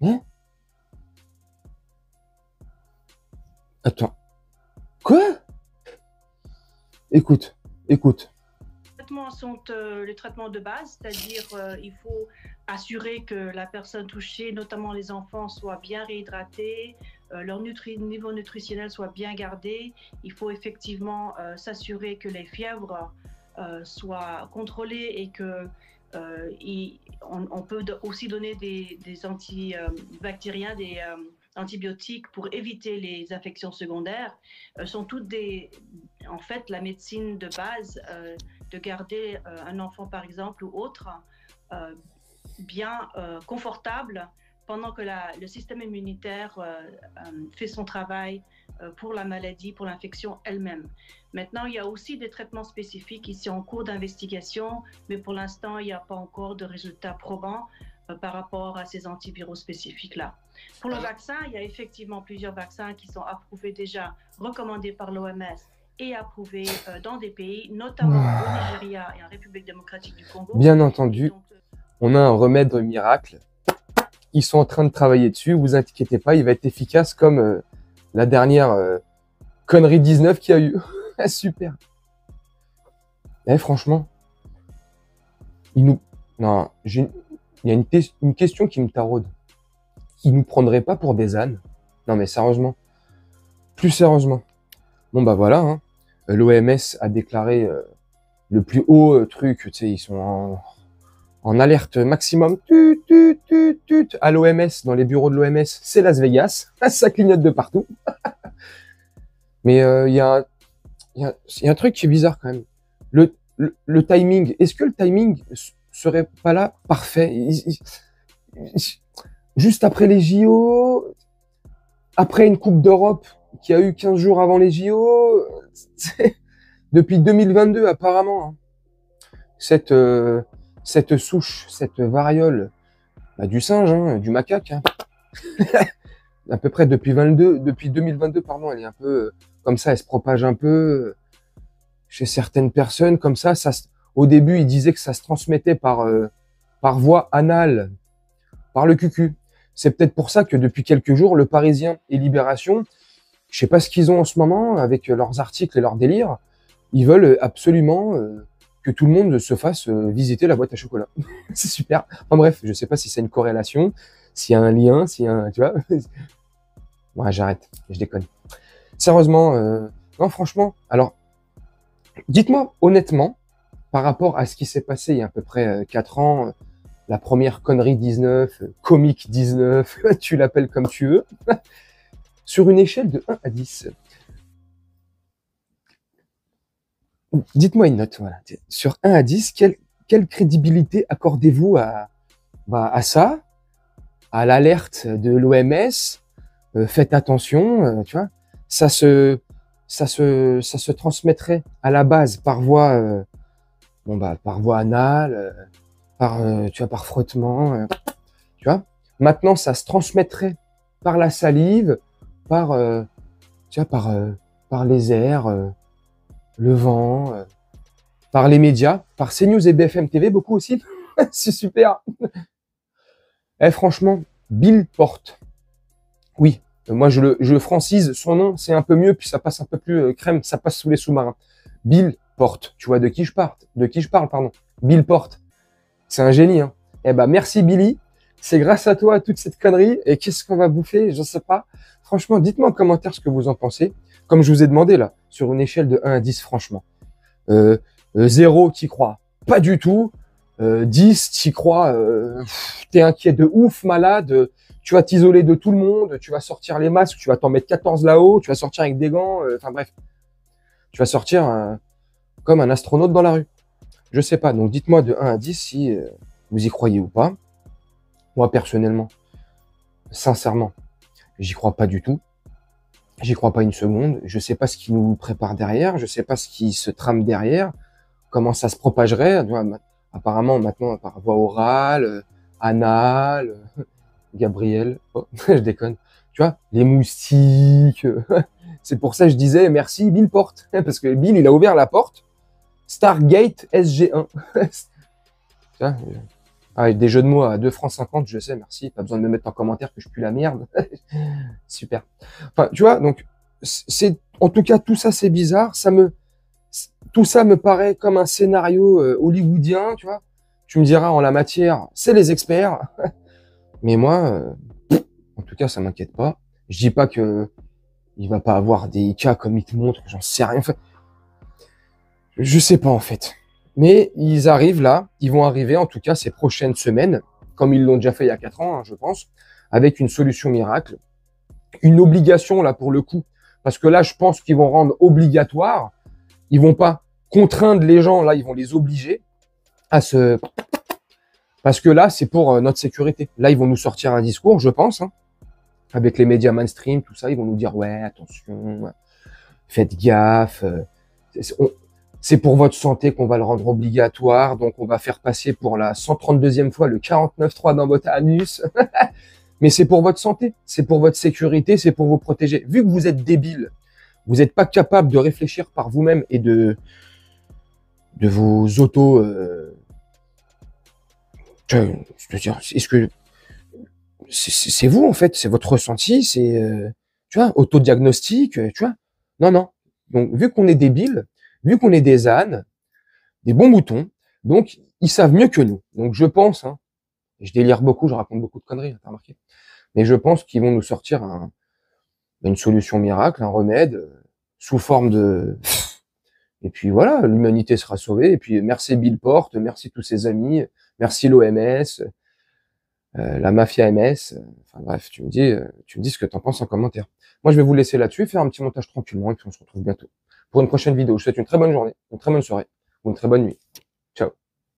Hein? Attends. Quoi? Écoute, écoute. Les traitements sont les traitements de base, c'est-à-dire il faut assurer que la personne touchée, notamment les enfants, soit bien réhydratée, leur niveau nutritionnel soit bien gardé. Il faut effectivement s'assurer que les fièvres soient contrôlées et que on peut aussi donner des antibactériens, des antibiotiques pour éviter les infections secondaires. Sont toutes en fait, la médecine de base. De garder un enfant, par exemple, ou autre, euh, bien confortable pendant que le système immunitaire fait son travail pour la maladie, pour l'infection elle-même. Maintenant, il y a aussi des traitements spécifiques ici en cours d'investigation, mais pour l'instant, il n'y a pas encore de résultats probants par rapport à ces antiviraux spécifiques-là. Pour le vaccin, il y a effectivement plusieurs vaccins qui sont approuvés déjà, recommandés par l'OMS et approuvés dans des pays, notamment au Nigeria et en République démocratique du Congo. Bien entendu, on a un remède miracle. Ils sont en train de travailler dessus, vous inquiétez pas, il va être efficace comme la dernière connerie 19 qu'il y a eu. Super. Eh, franchement, non, il y a une question qui me taraude. Ils nous prendraient pas pour des ânes? Non mais sérieusement. Plus sérieusement. Bon bah voilà, hein. L'OMS a déclaré le plus haut truc, tu sais, ils sont en alerte maximum. À l'OMS, dans les bureaux de l'OMS, c'est Las Vegas. Ça clignote de partout. Mais il y a un truc qui est bizarre quand même. Le timing, est-ce que le timing serait pas là parfait? Juste après les JO, après une Coupe d'Europe qui a eu 15 jours avant les JO, depuis 2022 apparemment, hein, cette souche, cette variole du singe, hein, du macaque, hein, à peu près depuis 2022, pardon, elle est un peu comme ça, elle se propage un peu chez certaines personnes, comme ça. Au début, ils disaient que ça se transmettait par voie anale, par le cucu. C'est peut-être pour ça que depuis quelques jours, Le Parisien et Libération, je sais pas ce qu'ils ont en ce moment avec leurs articles et leurs délires, ils veulent absolument que tout le monde se fasse visiter la boîte à chocolat. C'est super. Enfin bref, je sais pas si c'est une corrélation, s'il y a un lien, s'il y a un, tu vois. Ouais, j'arrête, je déconne. Sérieusement, non, franchement, alors, dites-moi honnêtement, par rapport à ce qui s'est passé il y a à peu près 4 ans, la première connerie 19, comique 19, tu l'appelles comme tu veux, sur une échelle de 1 à 10, dites-moi une note, voilà. Sur 1 à 10, quelle crédibilité accordez-vous à ça, à l'alerte de l'OMS? Faites attention, tu vois, ça se transmettrait à la base par voie, par voie anale, tu vois, par frottement, tu vois. Maintenant, ça se transmettrait par la salive, par, tu vois, par les airs, le vent, par les médias, par CNews et BFM TV, beaucoup aussi. C'est super. Eh, franchement, Bill Porte. Oui, moi je francise son nom, c'est un peu mieux, puis ça passe un peu plus crème, ça passe sous les sous-marins. Bill Porte, tu vois de qui je parle, pardon. Bill Porte, c'est un génie, hein. Eh ben merci Billy, c'est grâce à toi toute cette connerie. Et qu'est-ce qu'on va bouffer? Je sais pas. Franchement, dites-moi en commentaire ce que vous en pensez. Comme je vous ai demandé là, sur une échelle de 1 à 10, franchement. 0, t'y crois pas du tout. 10, t'y crois, t'es inquiet de ouf, malade, tu vas t'isoler de tout le monde, tu vas sortir les masques, tu vas t'en mettre 14 là-haut, tu vas sortir avec des gants, enfin bref, tu vas sortir comme un astronaute dans la rue. Je sais pas, donc dites-moi de 1 à 10 si vous y croyez ou pas. Moi, personnellement, sincèrement, j'y crois pas du tout. J'y crois pas une seconde. Je sais pas ce qui nous prépare derrière, je sais pas ce qui se trame derrière, comment ça se propagerait. Apparemment, maintenant, par voie orale, anale, Gabriel, oh, je déconne. Tu vois, les moustiques. C'est pour ça que je disais merci Bill Porte, parce que Bill, il a ouvert la porte. Stargate SG1. Ah, des jeux de mots à 2 francs 50, je sais, merci. Pas besoin de me mettre en commentaire que je pue la merde. Super. Enfin, tu vois, donc, en tout cas, tout ça, c'est bizarre. Tout ça me paraît comme un scénario hollywoodien, tu vois. Tu me diras, en la matière, c'est les experts. Mais moi, en tout cas, ça m'inquiète pas. Je dis pas que il va pas avoir des cas comme ils te montrent, j'en sais rien. Enfin, je sais pas, en fait. Mais ils arrivent là, ils vont arriver, en tout cas, ces prochaines semaines, comme ils l'ont déjà fait il y a 4 ans, hein, je pense, avec une solution miracle. Une obligation, là, pour le coup. Parce que là, je pense qu'ils vont rendre obligatoire. Ils vont pas contraindre les gens, là, ils vont les obliger à se... Parce que là, c'est pour notre sécurité. Là, ils vont nous sortir un discours, je pense, hein, avec les médias mainstream, tout ça. Ils vont nous dire, ouais, attention, faites gaffe. C'est pour votre santé qu'on va le rendre obligatoire. Donc, on va faire passer pour la 132e fois le 49.3 dans votre anus. Mais c'est pour votre santé, c'est pour votre sécurité, c'est pour vous protéger. Vu que vous êtes débile, vous n'êtes pas capable de réfléchir par vous-même et de vos auto... je veux dire, est-ce que c'est vous en fait, c'est votre ressenti, c'est tu vois, autodiagnostic, tu vois. Non, non. Donc vu qu'on est débile, vu qu'on est des ânes, des bons moutons, donc ils savent mieux que nous. Donc je pense, hein, je délire beaucoup, je raconte beaucoup de conneries, t'as remarqué. Mais je pense qu'ils vont nous sortir une solution miracle, un remède sous forme de... Et puis voilà, l'humanité sera sauvée. Et puis merci Bill Porte, merci tous ses amis, merci l'OMS, la mafia MS. Enfin bref, tu me dis ce que t'en penses en commentaire. Moi, je vais vous laisser là-dessus, faire un petit montage tranquillement, et puis on se retrouve bientôt pour une prochaine vidéo. Je vous souhaite une très bonne journée, une très bonne soirée ou une très bonne nuit.